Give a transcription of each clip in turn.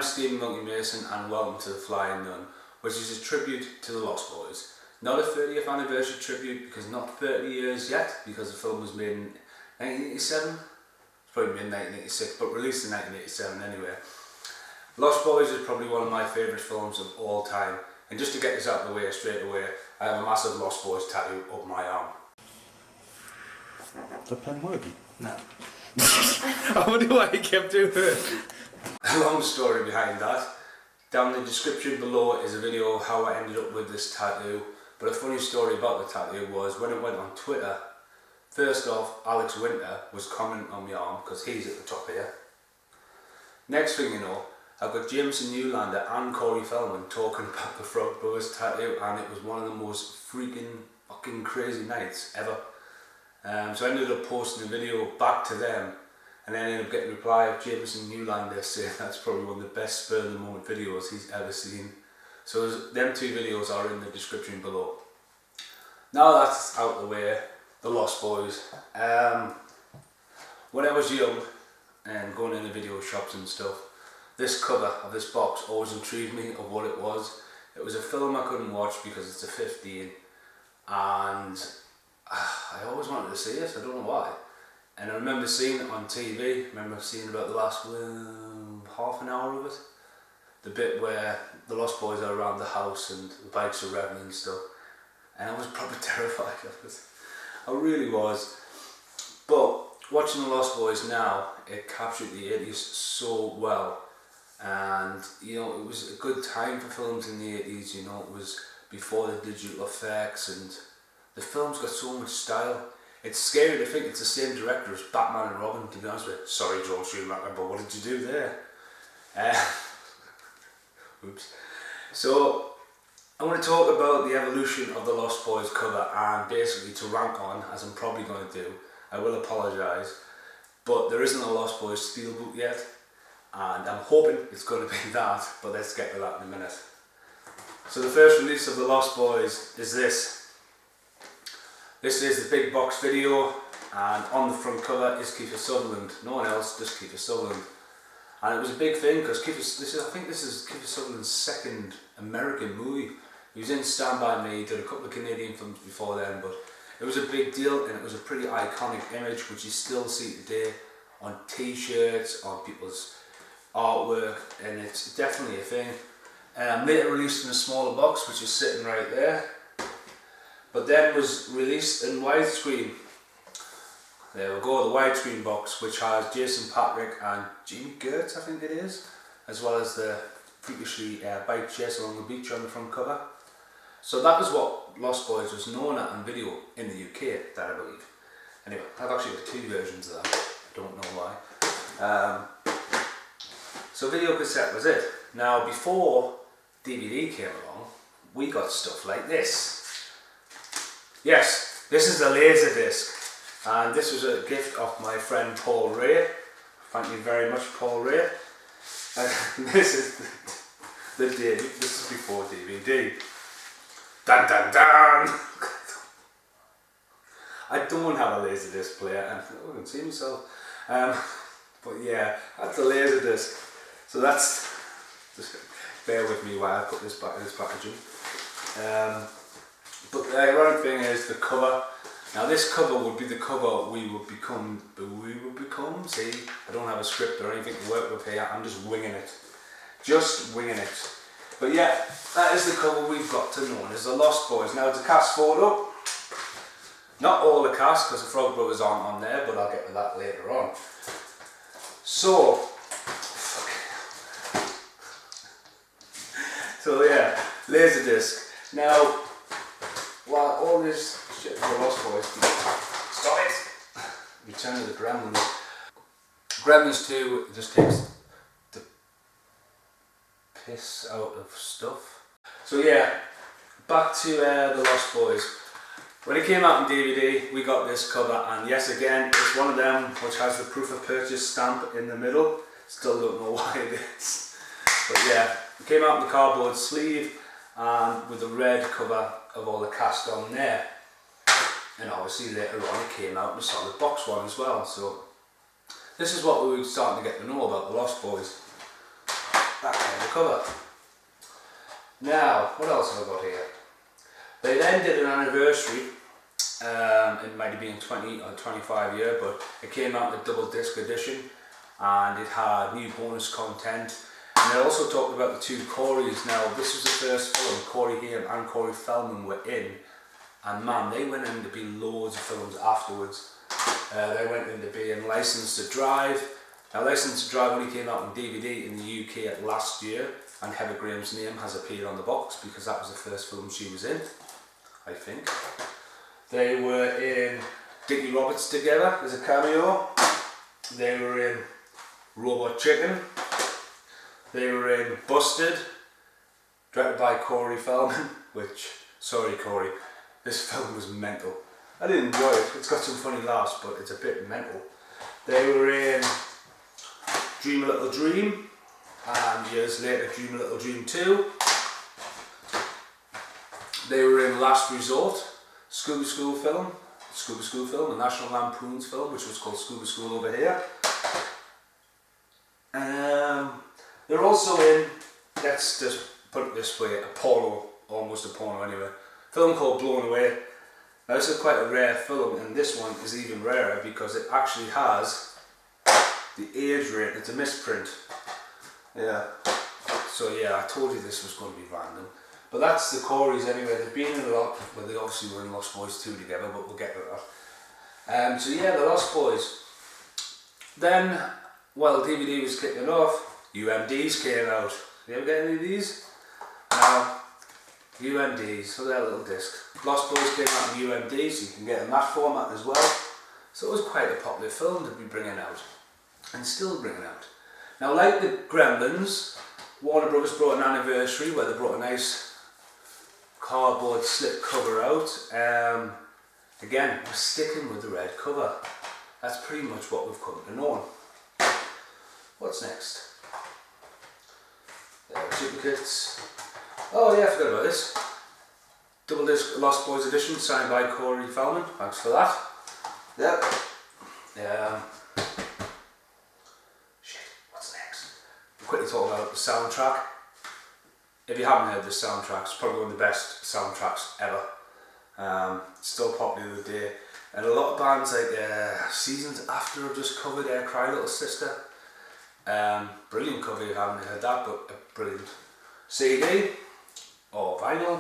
Stephen Monkey Mason and welcome to The Flying Nun, which is a tribute to the Lost Boys. Not a 30th anniversary tribute because not 30 years yet, because the film was made in 1987, it's probably made in 1986, but released in 1987 anyway. Lost Boys is probably one of my favourite films of all time, and just to get this out of the way straight away, I have a massive Lost Boys tattoo up my arm. Is that pen working? No. I wonder why he kept doing it. A long story behind that. Down in the description below is a video of how I ended up with this tattoo. But a funny story about the tattoo was when it went on Twitter, first off, Alex Winter was commenting on my arm because he's at the top here. Next thing you know, I've got Jameson Newlander and Corey Feldman talking about the Frog Brothers tattoo, and it was one of the most freaking fucking crazy nights ever. So I ended up posting a video back to them, and then ended up getting a reply of Jameson Newlander saying that's probably one of the best spur of the moment videos he's ever seen. So them two videos are in the description below. Now that's out of the way, the Lost Boys. When I was young and going into video shops and stuff, this cover of this box always intrigued me of what it was. It was a film I couldn't watch because it's a 15, and I always wanted to see it, I don't know why. And I remember seeing it on TV, I remember seeing about the last half an hour of it. The bit where the Lost Boys are around the house and the bikes are revving and stuff. And I was probably terrified of it. I really was. But watching the Lost Boys now, it captured the 80s so well. And you know, it was a good time for films in the 80s, you know, it was before the digital effects, and the film's got so much style. It's scary to think it's the same director as Batman and Robin, to be honest with you. Sorry, Joel Schumacher, but what did you do there? Oops. So, I want to talk about the evolution of the Lost Boys cover, and basically to rank on, as I'm probably going to do. I will apologise, but there isn't a Lost Boys steelbook yet, and I'm hoping it's going to be that, but let's get to that in a minute. So the first release of the Lost Boys is this. This is the big box video, and on the front cover is Kiefer Sutherland. No one else, just Kiefer Sutherland. And it was a big thing because I think this is Kiefer Sutherland's second American movie. He was in Stand By Me, did a couple of Canadian films before then, but it was a big deal, and it was a pretty iconic image which you still see today on t-shirts, on people's artwork, and it's definitely a thing. Later released in a smaller box, which is sitting right there, but then was released in widescreen. There we go, the widescreen box, which has Jason Patric and Jimmy Gertz, I think it is, as well as the freakishly bike chase along the beach on the front cover. So that was what Lost Boys was known at on video in the UK, that I believe. Anyway, I've actually got two versions of that, I don't know why. So video cassette was it. Now before DVD came along, we got stuff like this. Yes, this is a Laserdisc. And this was a gift of my friend Paul Ray. Thank you very much, Paul Ray. And this is the DVD. This is before DVD. Dun dun dun! I don't have a Laserdisc player, and I can see myself. But yeah, that's a Laserdisc. So that's, just bear with me while I put this back in this packaging. But the ironic thing is the cover. Now this cover would be the cover we would become, see, I don't have a script or anything to work with here, I'm just winging it. Just winging it. But yeah, that is the cover we've got to know as the Lost Boys. Now it's a cast photo. Not all the cast, because the Frog Brothers aren't on there, but I'll get to that later on. So yeah, Laserdisc. Now, while all this shit for the Lost Boys, stop it! Return to the Gremlins. Gremlins 2 just takes the piss out of stuff. So yeah, back to the Lost Boys. When it came out on DVD, we got this cover, and yes, again, it's one of them which has the proof of purchase stamp in the middle. Still don't know why it is. But yeah, it came out in the cardboard sleeve and with the red cover of all the cast on there. And obviously later on it came out in a solid box one as well. So this is what we were starting to get to know about the Lost Boys. that kind of cover. Now, what else have I got here? They then did an anniversary, it might have been 20 or 25 year, but it came out in a double disc edition and it had new bonus content. And they also talked about the two Coreys. Now, this was the first film Corey Haim and Corey Feldman were in, and man, they went in to be loads of films afterwards. They went into being Licensed to Drive. Now, Licensed to Drive only came out on DVD in the UK last year, and Heather Graham's name has appeared on the box because that was the first film she was in, I think. They were in Dickie Roberts Together as a cameo. They were in Robot Chicken. They were in Busted, directed by Corey Feldman, which, sorry Corey, this film was mental. I did enjoy it, it's got some funny laughs, but it's a bit mental. They were in Dream a Little Dream, and years later Dream a Little Dream 2. They were in Last Resort, Scuba School film, a National Lampoon's film, which was called Scuba School over here. They're also in, let's just put it this way, a porno, almost a porno anyway, film called Blown Away. Now this is quite a rare film, and this one is even rarer because it actually has the age rate. It's a misprint. Yeah. So yeah, I told you this was going to be random. But that's the Coreys anyway. They've been in a lot, well they obviously were in Lost Boys 2 together, but we'll get to that. So yeah, the Lost Boys. Then, while DVD was kicking off, UMDs came out. You ever get any of these? Now, UMDs, so they're a little disc. Lost Boys came out in UMD, so you can get in that format as well. So it was quite a popular film to be bringing out, and still bringing out. Now, like the Gremlins, Warner Brothers brought an anniversary where they brought a nice cardboard slip cover out. Again, we're sticking with the red cover. That's pretty much what we've come to know. What's next? Duplicates. Oh yeah, I forgot about this. Double disc Lost Boys edition signed by Corey Feldman. Thanks for that. Yep. Shit, what's next? We'll quickly talk about the soundtrack. If you haven't heard this soundtrack, it's probably one of the best soundtracks ever. It's still popular today. And a lot of bands like Seasons After have just covered Cry Little Sister. Brilliant cover if you haven't heard that, but a brilliant CD or vinyl.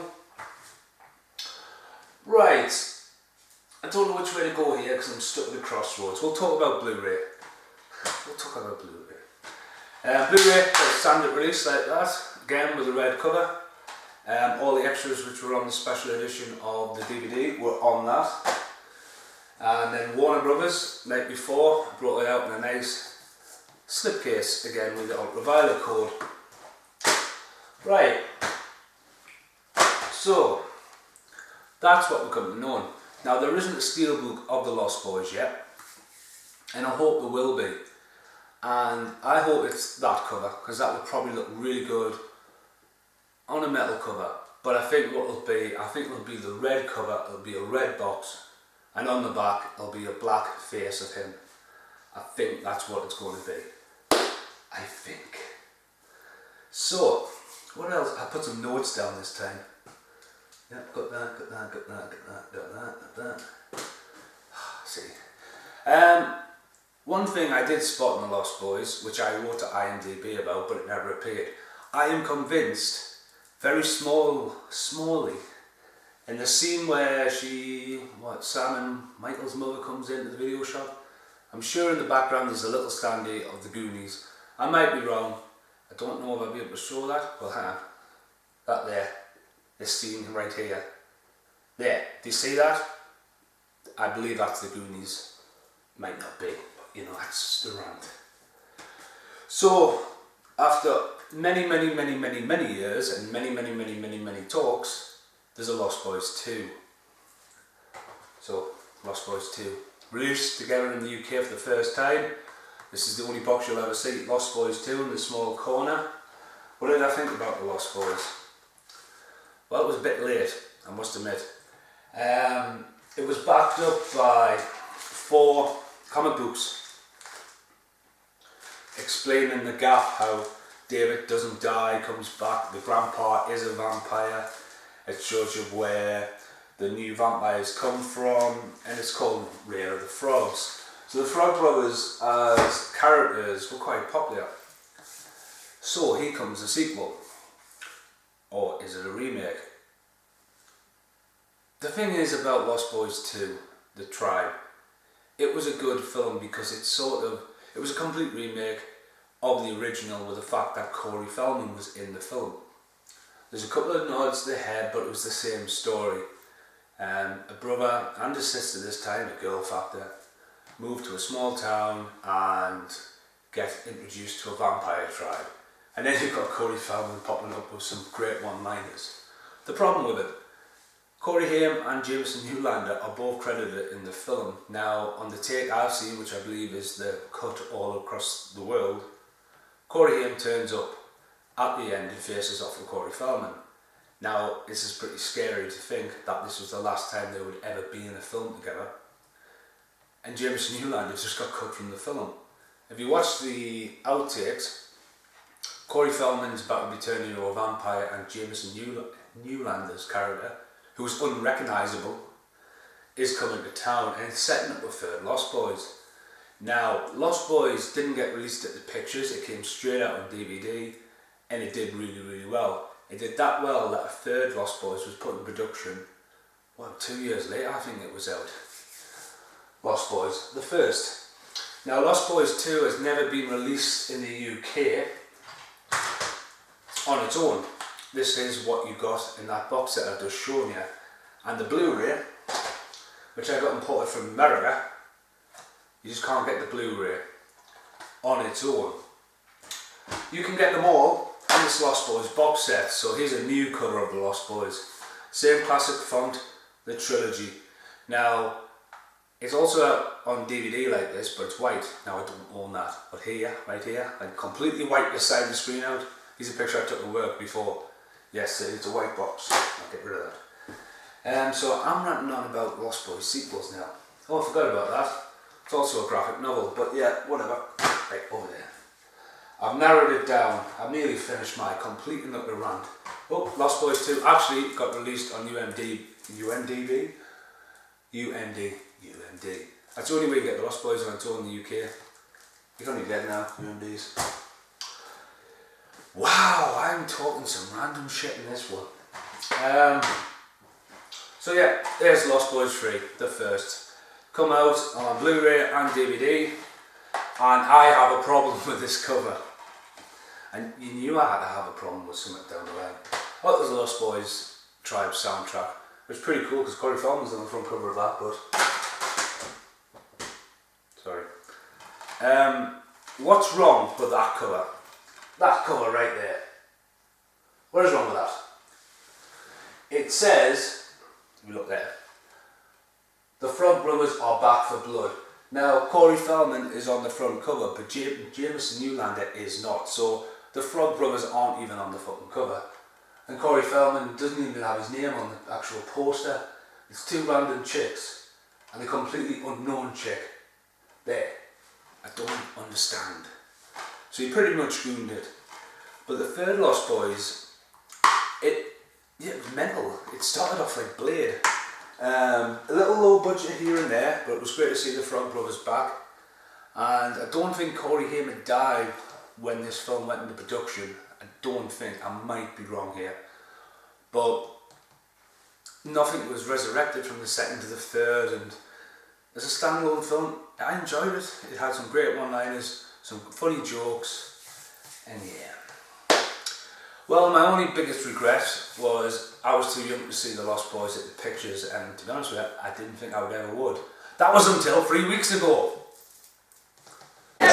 Right, I don't know which way to go here because I'm stuck at the crossroads. We'll talk about Blu-ray. Blu-ray, standard release like that, again with a red cover. All the extras which were on the special edition of the DVD were on that. And then Warner Brothers, like before, brought it out in a nice slipcase again with the ultraviolet code. Right, so that's what we're coming to know. Now there isn't a steelbook of the Lost Boys yet, and I hope there will be. And I hope it's that cover because that would probably look really good on a metal cover. But I think what it'll be the red cover. It'll be a red box, and on the back it'll be a black face of him. I think that's what it's going to be. I think. So, what else? I put some notes down this time. Yeah, got that. See. One thing I did spot in the Lost Boys, which I wrote to IMDb about, but it never appeared. I am convinced, very smally, in the scene where Sam and Michael's mother comes into the video shop, I'm sure in the background there's a little standee of the Goonies. I might be wrong. I don't know if I'll be able to show that. Well, hang on. That there. This scene right here. There. Do you see that? I believe that's the Goonies. Might not be, but you know, that's just a rant. So, after many years and many talks, there's a Lost Boys 2. So, Lost Boys 2. Released together in the UK for the first time. This is the only box you'll ever see, Lost Boys 2 in the small corner. What did I think about the Lost Boys? Well, it was a bit late, I must admit. It was backed up by 4 comic books explaining the gap, how David doesn't die, comes back. The grandpa is a vampire. It shows you where the new vampires come from, and it's called Reign of the Frogs. So the Frog Brothers as characters were quite popular. So here comes a sequel. Or is it a remake? The thing is about Lost Boys 2, The Tribe, it was a good film because it was a complete remake of the original with the fact that Corey Feldman was in the film. There's a couple of nods to the head, but it was the same story. A brother and a sister, this time a girl factor, move to a small town and get introduced to a vampire tribe. And then you've got Corey Feldman popping up with some great one-liners. The problem with it, Corey Haim and Jameson Newlander are both credited in the film. Now, on the take I've seen, which I believe is the cut all across the world, Corey Haim turns up at the end and faces off with Corey Feldman. Now, this is pretty scary to think that this was the last time they would ever be in a film together. And Jameson Newlander just got cut from the film. If you watch the outtakes, Corey Feldman's about to be turned into a vampire, and Jameson Newlander's character, who was unrecognisable, is coming to town and setting up a third Lost Boys. Now, Lost Boys didn't get released at the pictures, it came straight out on DVD, and it did really, really well. It did that well that a third Lost Boys was put in production, 2 years later I think it was out. Lost Boys, the first. Now, Lost Boys 2 has never been released in the UK on its own. This is what you got in that box set I've just shown you. And the Blu-ray, which I got imported from America, you just can't get the Blu-ray on its own. You can get them all in this Lost Boys box set. So here's a new cover of the Lost Boys. Same classic font, the trilogy. Now, it's also out on DVD like this, but it's white. Now I don't own that. But here, right here, I completely wiped this side of the screen out. Here's a picture I took at work before. Yes, it's a white box. I'll get rid of that. So I'm ranting on about Lost Boys sequels now. Oh, I forgot about that. It's also a graphic novel, but yeah, whatever. Right, over there. I've narrowed it down. I've nearly finished my completing up the rant. Oh, Lost Boys 2 actually got released on UMD. That's the only way you get the Lost Boys on its own in the UK. You can't even get it now, UMDs. Wow, I'm talking some random shit in this one. So yeah, there's Lost Boys 3, the first. Come out on Blu-ray and DVD, and I have a problem with this cover. And you knew I had to have a problem with something down the line. Well, there's a Lost Boys Tribe soundtrack, which is pretty cool because Corey Feldman's on the front cover of that, but... Sorry. What's wrong with that cover? That cover right there. What is wrong with that? It says, if you look there, the Frog Brothers are back for blood. Now, Corey Feldman is on the front cover, but Jameson Newlander is not. So the Frog Brothers aren't even on the fucking cover. And Corey Feldman doesn't even have his name on the actual poster. It's two random chicks and a completely unknown chick. There. I don't understand. So you pretty much ruined it. But the third Lost Boys, it was mental. It started off like Blade. A little low budget here and there, but it was great to see the Frog Brothers back. And I don't think Corey Haim had died when this film went into production. I don't think. I might be wrong here. But nothing was resurrected from the second to the third, and as a standalone film, I enjoyed it. It had some great one-liners, some funny jokes, and yeah. Well, my only biggest regret was I was too young to see the Lost Boys at the pictures, and to be honest with you, I didn't think I would ever would. That was until 3 weeks ago. So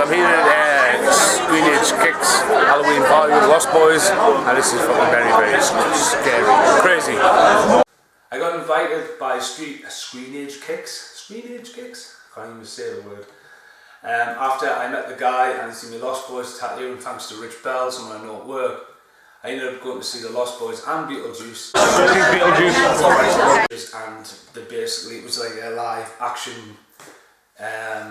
I'm here at Screenage Kicks Halloween party with the Lost Boys, and this is fucking very, very scary, crazy. I got invited by Screenage Kicks. Screenage Kicks? I can't even say the word. After I met the guy and he seen me Lost Boys tattoo, and thanks to Rich Bell, someone I know at work, I ended up going to see the Lost Boys and Beetlejuice. And it was like a live action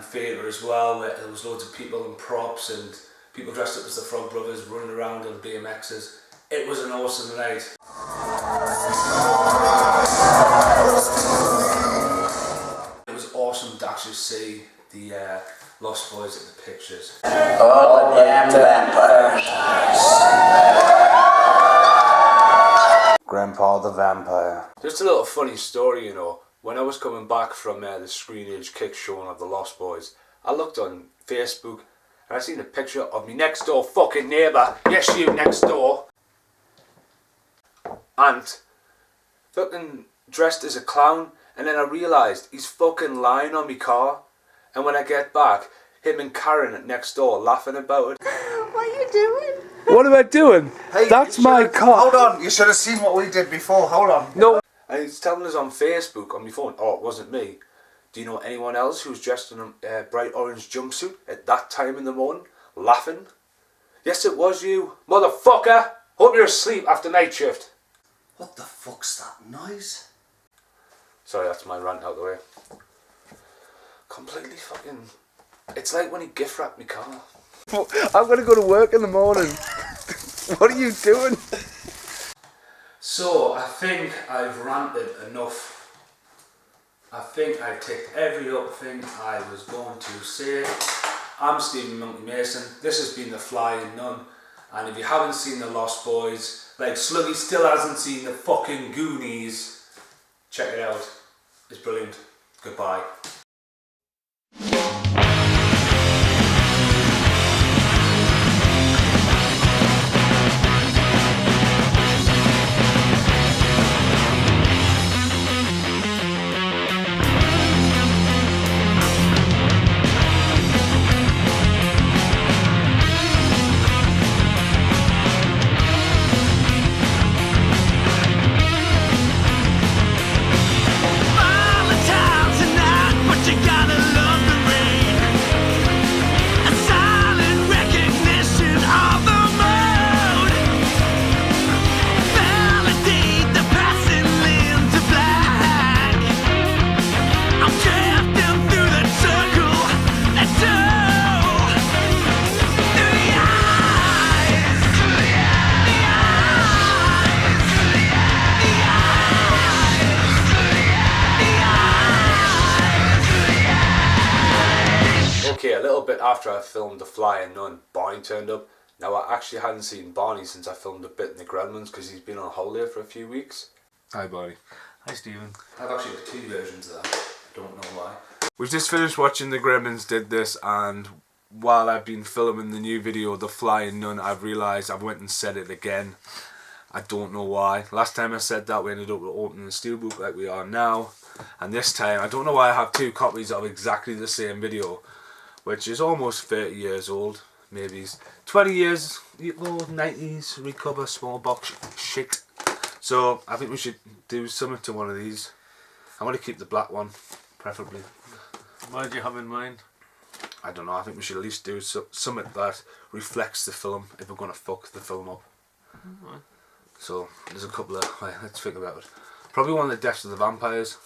theatre as well, where there was loads of people and props, and people dressed up as the Frog Brothers running around on BMXs. It was an awesome night. It was awesome to actually see the Lost Boys at the pictures. Oh, the damn vampires. Grandpa the Vampire. Just a little funny story, you know. When I was coming back from the screenage kick showing of the Lost Boys, I looked on Facebook and I seen a picture of me next door fucking neighbour. Yes, you next door. Aunt. Fucking dressed as a clown, and then I realised he's fucking lying on me car. And when I get back, him and Karen next door laughing about it. What are you doing? What am I doing? Hey, that's my car. Hold on, you should have seen what we did before. Hold on. No. And he's telling us on Facebook, on my phone, oh, it wasn't me. Do you know anyone else who was dressed in a bright orange jumpsuit at that time in the morning, laughing? Yes, it was you, motherfucker. Hope you're asleep after night shift. What the fuck's that noise? Sorry, that's my rant out the way. Completely fucking... It's like when he gift wrapped me car. I'm going to go to work in the morning. What are you doing? So, I think I've ranted enough. I think I've ticked every up thing I was going to say. I'm Stephen Monkey Mason. This has been The Flying Nun. And if you haven't seen The Lost Boys, like Sluggy still hasn't seen the fucking Goonies, check it out. It's brilliant. Goodbye. Okay, a little bit after I filmed The Flying Nun, Barney turned up. Now, I actually hadn't seen Barney since I filmed a bit in the Gremlins because he's been on holiday for a few weeks. Hi, Barney. Hi, Stephen. I've actually got 2 versions of that. I don't know why. We've just finished watching the Gremlins did this, and while I've been filming the new video, The Flying Nun, I've realised I went and said it again. I don't know why. Last time I said that, we ended up opening the steelbook like we are now. And this time, I don't know why I have 2 copies of exactly the same video, which is almost 30 years old. Maybe it's 20 years old, 90s, recover, small box shit. So I think we should do something to one of these. I want to keep the black one, preferably. What do you have in mind? I don't know, I think we should at least do something that reflects the film if we're going to fuck the film up. Mm-hmm. So there's a couple of, right, let's think about it. Probably one of the Deaths of the Vampires.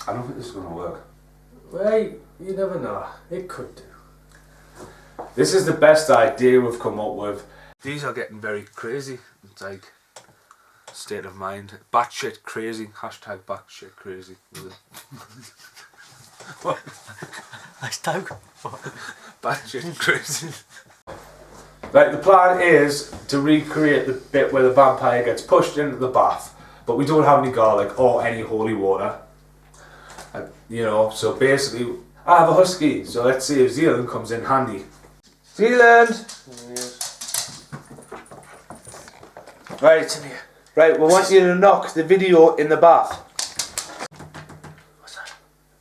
I don't think this is going to work. Well, you never know. It could do. This is the best idea we've come up with. These are getting very crazy. It's like state of mind. Batshit crazy. Hashtag batshit crazy. What? Hashtag? Batshit crazy. Right, the plan is to recreate the bit where the vampire gets pushed into the bath, but we don't have any garlic or any holy water. You know, so basically, I have a husky, so let's see if Zealand comes in handy. Zealand! Right, right, we want you to knock the video in the bath. What's that?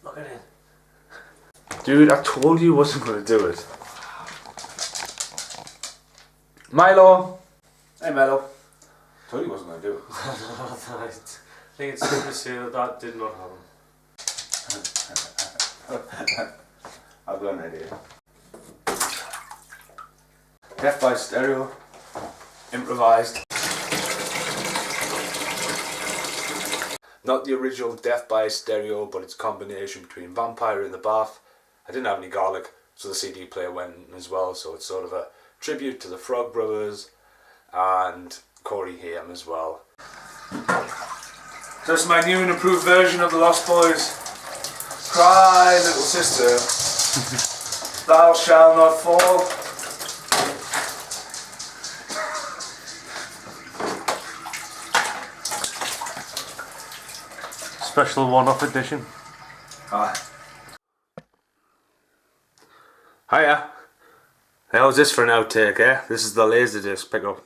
Look at it. Dude, I told you I wasn't going to do it. Milo! Hey Milo. Told you I wasn't going to do it. I think it's safe to say that did not happen. I've got an idea. Death by Stereo. Improvised. Not the original Death by Stereo, but it's a combination between Vampire in the Bath I didn't have any garlic, so the CD player went in as well, so it's sort of a tribute to the Frog Brothers and Corey Haim as well. Just my new and improved version of the Lost Boys. Cry, little sister, thou shalt not fall. Special one-off edition. Hiya. How's this for an outtake, eh? This is the Laserdisc pickup.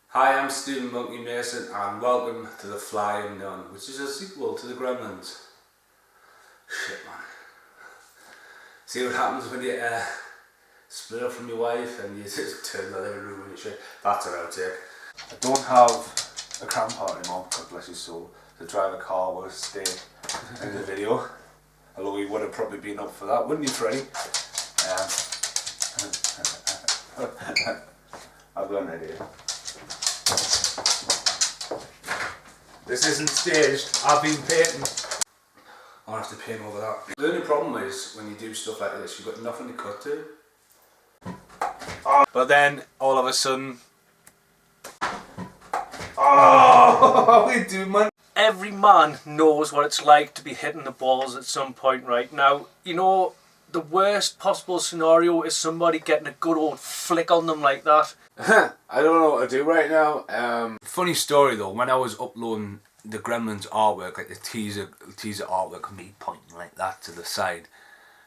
Hi, I'm Stephen Monkey Mason and welcome to The Flying Nun, which is a sequel to the Gremlins. Shit, man. See what happens when you split up from your wife and you just turn the living room and shit. That's an outtake. I don't have a grandpa anymore, God bless his soul, to drive a car with a stay in the video. Although he would have probably been up for that, wouldn't you, Freddie? I've got an idea. This isn't staged, I've been painting. I'll have to paint over that. The only problem is when you do stuff like this, you've got nothing to cut to. But then, all of a sudden... Oh, we do, man. Every man knows what it's like to be hitting the balls at some point right now. You know, the worst possible scenario is somebody getting a good old flick on them like that. I don't know what to do right now. Funny story though, when I was uploading the Gremlins artwork, like the teaser artwork of me pointing like that to the side,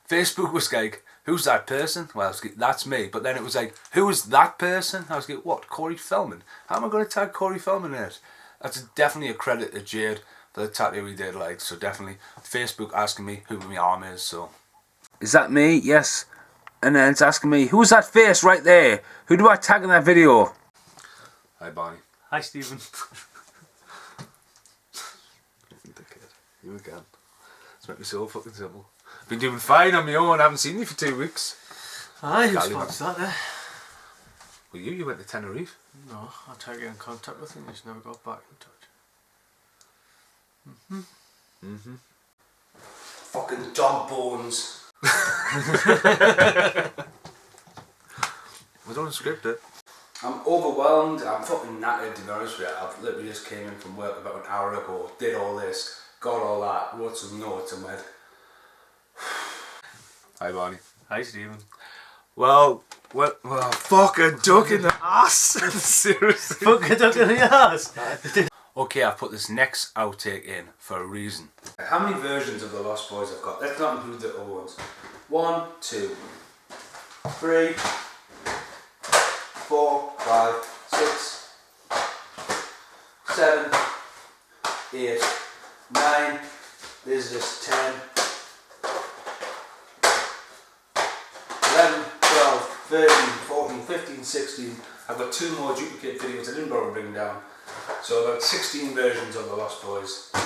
Facebook was like, who's that person? Well, I was like, that's me. But then it was like, who is that person? I was like, what, Corey Feldman? How am I going to tag Corey Feldman in it? That's definitely a credit to Jade for the tattoo he did, like, so definitely Facebook asking me who my arm is, so. Is that me? Yes. And then it's asking me, who's that face right there? Who do I tag in that video? Hi, Barney. Hi, Stephen. You again. It's made me so fucking simple. Been doing fine on my own, I haven't seen you for 2 weeks. Aye, who Cali, spots that there? Well, you went to Tenerife. No, I tried to get in contact with him, he's never got back in touch. Fucking dog bones. I don't script it. I'm overwhelmed, I'm fucking knackered to be honest with you. I've literally just came in from work about an hour ago, did all this, got all that, wrote some notes and went... Hi, Barney. Hi, Stephen. Well, fuck a duck in the ass. Seriously. Fuck a duck in the ass. Okay, I've put this next outtake in for a reason. How many versions of the Lost Boys I've got? Let's not include the old ones. 1, 2, 3, 4, 5, 6, 7, 8, 9, this is 10, 11, 12, 13, 14, 15, 16. I've got 2 more duplicate videos I didn't bother bringing down. So I've got 16 versions of the Lost Boys. And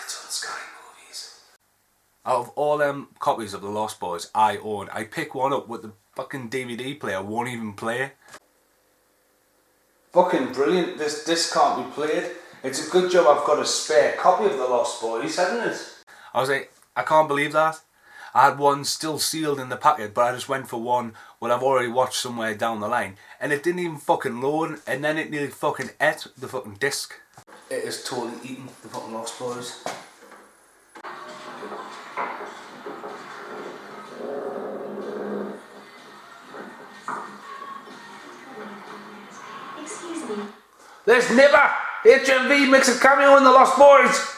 it's on Sky Movies. Out of all them copies of The Lost Boys I own, I pick one up with the fucking DVD player won't even play. Fucking brilliant. This disc can't be played. It's a good job I've got a spare copy of the Lost Boys, hasn't it? I was like, I can't believe that. I had one still sealed in the packet, but I just went for one what I've already watched somewhere down the line, and it didn't even fucking load, and then it nearly fucking ate the fucking disc. It is totally eaten the fucking Lost Boys. Excuse me. There's never HMV makes a cameo in the Lost Boys.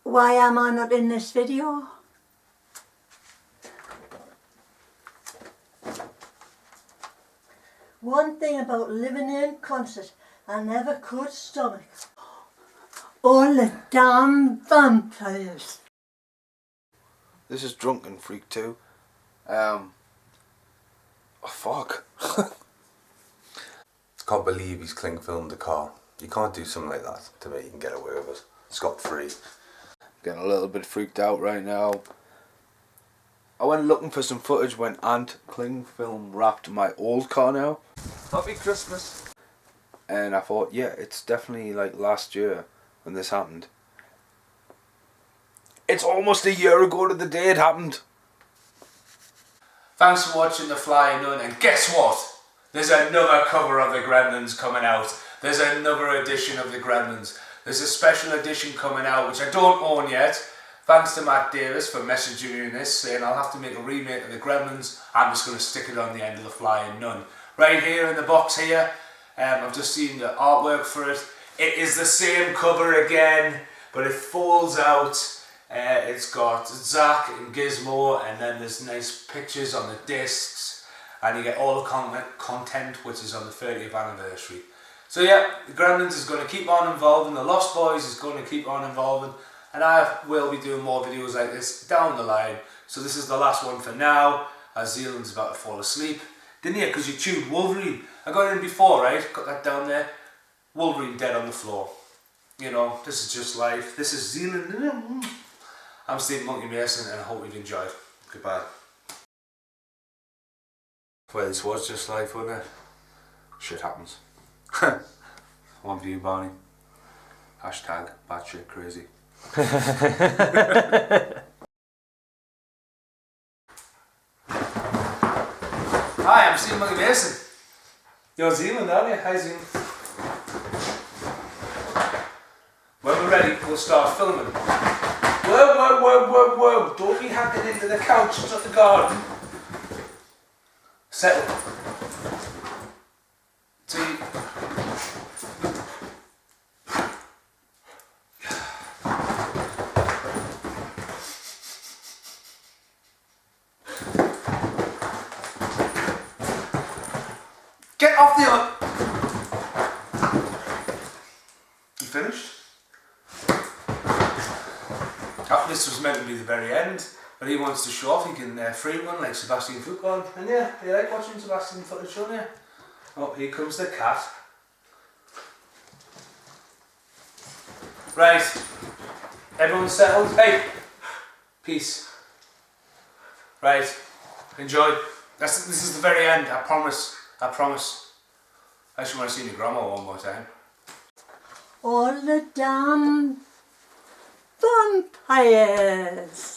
Why am I not in this video? One thing about living in concert, I never could stomach. All the damn vampires. This is Drunken Freak 2. Oh fuck. Can't believe he's cling filmed the car. You can't do something like that to me and get away with it. Scot free. Getting a little bit freaked out right now. I went looking for some footage when ant cling film wrapped my old car now. Happy Christmas. And I thought, yeah, it's definitely like last year when this happened. It's almost a year ago to the day it happened. Thanks for watching The Flying Nun, and guess what? There's another cover of the Gremlins coming out. There's another edition of the Gremlins. There's a special edition coming out which I don't own yet. Thanks to Matt Davis for messaging me this, saying I'll have to make a remake of the Gremlins. I'm just going to stick it on the end of The Flying Nun. Right here in the box here, I've just seen the artwork for it. It is the same cover again, but it folds out. It's got Zach and Gizmo, and then there's nice pictures on the discs, and you get all the content which is on the 30th anniversary. So yeah, the Gremlins is going to keep on evolving, the Lost Boys is going to keep on evolving, and I will be doing more videos like this down the line. So this is the last one for now, as Zealand's about to fall asleep. Didn't you? Because you tuned Wolverine. I got it in before, right? Got that down there. Wolverine dead on the floor. You know, this is just life. This is Zealand. I'm Steve Monkey Mason, and I hope you've enjoyed. Goodbye. Well, this was just life, wasn't it? Shit happens. One for you, Barney. Hashtag batshit crazy. Hi, I'm Steve Monkey Mason. You're Zealand, aren't you? Hi, Zealand. When we're ready, we'll start filming. Whoa, whoa, whoa, whoa, whoa. Don't be hacking into the couch, it's not the garden. Settle. See. Get off the other. You finished? This was meant to be the very end, but he wants to show off. He can free one like Sebastian Football. And yeah, you like watching Sebastian footage, don't you? Oh, here comes the cat. Right, everyone settled? Hey, peace. Right, enjoy. This is the very end, I promise. I promise. I just want to see your grandma one more time. All the damn vampires.